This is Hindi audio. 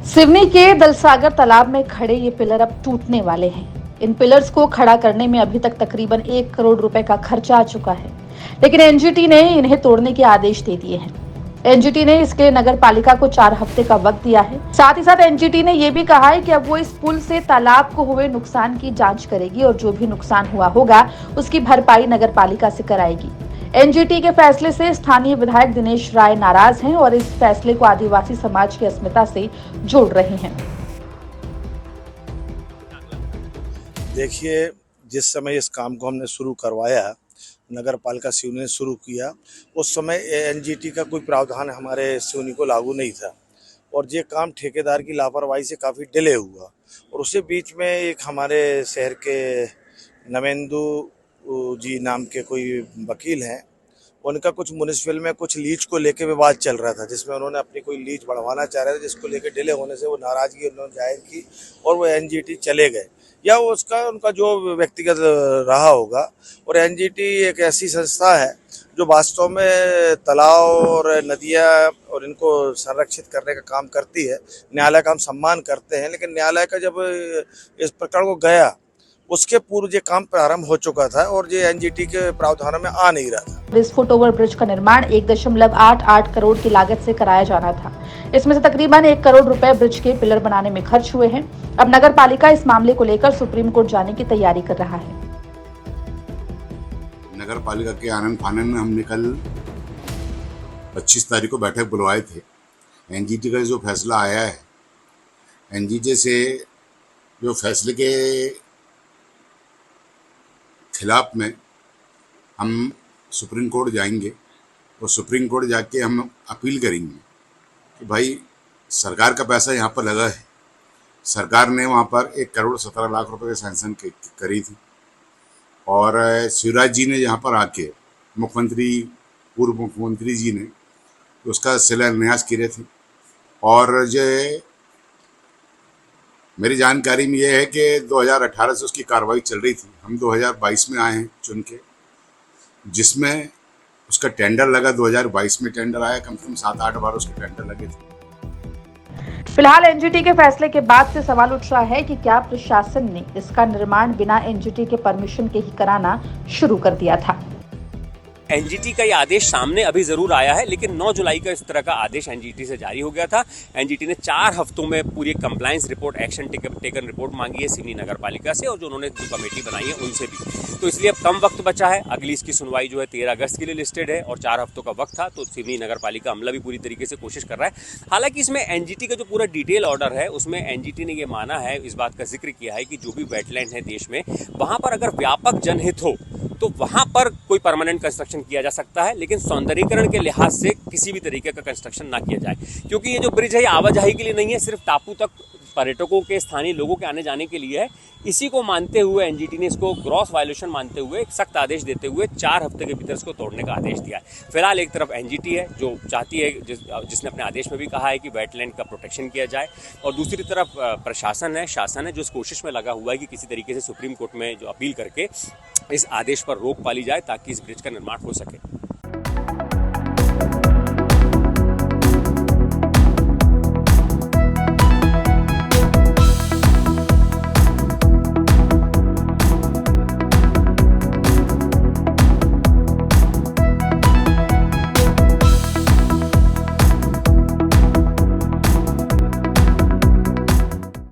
सिवनी के दलसागर तालाब में खड़े ये पिलर अब टूटने वाले हैं। इन पिलर्स को खड़ा करने में अभी तक तकरीबन 1 करोड़ रुपए का खर्चा आ चुका है, लेकिन एनजीटी ने इन्हें तोड़ने के आदेश दे दिए हैं। एनजीटी ने इसके लिए नगर पालिका को 4 हफ्ते का वक्त दिया है। साथ ही साथ एनजीटी ने यह भी कहा है कि अब वो इस पुल से तालाब को हुए नुकसान की जांच करेगी और जो भी नुकसान हुआ होगा उसकी भरपाई नगर पालिका से कराएगी। एनजीटी के फैसले से स्थानीय विधायक दिनेश राय नाराज हैं और इस फैसले को आदिवासी समाज की अस्मिता से जोड़ रहे हैं। देखिए, जिस समय इस काम को हमने शुरू करवाया, नगर पालिका सिवनी ने शुरू किया, उस समय एनजीटी का कोई प्रावधान हमारे सिवनी को लागू नहीं था और ये काम ठेकेदार की लापरवाही से काफ़ी डिले हुआ। और उसी बीच में एक हमारे शहर के नवेंदु जी नाम के कोई वकील हैं, उनका कुछ म्युनिसिपल में कुछ लीज को लेके विवाद चल रहा था, जिसमें उन्होंने अपनी कोई लीज बढ़वाना चाह रहे थे, जिसको लेके डिले होने से वो नाराज़गी उन्होंने जाहिर की और वो एनजीटी चले गए, या उसका उनका जो व्यक्तिगत रहा होगा। और एनजीटी एक ऐसी संस्था है जो वास्तव में तालाब और नदियाँ और इनको संरक्षित करने का काम करती है। न्यायालय का हम सम्मान करते हैं, लेकिन न्यायालय का जब इस प्रकरण को गया, उसके पूर्व ये काम प्रारंभ हो चुका था और ये एनजीटी के प्रावधानों में आ नहीं रहा था। इस फुट ओवर ब्रिज का निर्माण 1.88 करोड़ की लागत से कराया जाना था। इसमें से तकरीबन 1 करोड़ रुपए ब्रिज के पिलर बनाने में खर्च हुए हैं। अब नगर पालिका इस मामले को लेकर सुप्रीम कोर्ट जाने की तैयारी कर रहा है। नगर पालिका के आनंद फानन में हमने कल 25 तारीख को बैठक बुलवाए थे। एनजीटी का जो फैसला आया है, एनजीटी से जो फैसले के खिलाफ में हम सुप्रीम कोर्ट जाएंगे और सुप्रीम कोर्ट जाके हम अपील करेंगे कि भाई सरकार का पैसा यहाँ पर लगा है। सरकार ने वहाँ पर 1 करोड़ 17 लाख रुपए की सैंक्शन करी थी और शिवराज जी ने यहाँ पर आके पूर्व मुख्यमंत्री जी ने उसका शिलान्यास किए थे। और जो मेरी जानकारी में यह है कि 2018 से उसकी कार्रवाई चल रही थी। हम 2022 में आए हैं चुन के, जिसमें उसका टेंडर लगा। 2022 में टेंडर आया, कम से कम 7-8 बार उसके टेंडर लगे थे। फिलहाल एनजीटी के फैसले के बाद से सवाल उठ रहा है कि क्या प्रशासन ने इसका निर्माण बिना एनजीटी के परमिशन के ही कराना शुरू कर दिया था। एनजीटी का ये आदेश सामने अभी जरूर आया है, लेकिन 9 जुलाई का इस तरह का आदेश एनजीटी से जारी हो गया था। एनजीटी ने 4 हफ्तों में पूरी compliance report, action taken report मांगी है सिवनी नगर पालिका से और जो उन्होंने जो कमेटी बनाई है उनसे भी। तो इसलिए अब कम वक्त बचा है। अगली इसकी सुनवाई जो है 13 अगस्त के लिए लिस्टेड है और 4 हफ्तों का वक्त था। तो सिवनी नगर पालिका अमला भी पूरी तरीके से कोशिश कर रहा है। हालांकि इसमें एनजीटी का जो पूरा डिटेल ऑर्डर है उसमें एनजीटी ने यह माना है, इस बात का जिक्र किया है कि जो भी वेटलैंड है देश में, वहां पर अगर व्यापक जनहित हो तो वहां पर कोई परमानेंट कंस्ट्रक्शन किया जा सकता है, लेकिन सौंदर्यीकरण के लिहाज से किसी भी तरीके का कंस्ट्रक्शन ना किया जाए। क्योंकि ये जो ब्रिज है ये आवाजाही के लिए नहीं है, सिर्फ टापू तक पर्यटकों के, स्थानीय लोगों के आने जाने के लिए है। इसी को मानते हुए एनजीटी ने इसको ग्रॉस वायलेशन मानते हुए एक सख्त आदेश देते हुए 4 हफ्ते के भीतर इसको तोड़ने का आदेश दिया है। फिलहाल एक तरफ एनजीटी है जो चाहती है, जिसने अपने आदेश में भी कहा है कि वेटलैंड का प्रोटेक्शन किया जाए, और दूसरी तरफ प्रशासन है, शासन है, जो इस कोशिश में लगा हुआ है कि किसी तरीके से सुप्रीम कोर्ट में जो अपील करके इस आदेश पर रोक पाली जाए ताकि इस ब्रिज का निर्माण हो सके।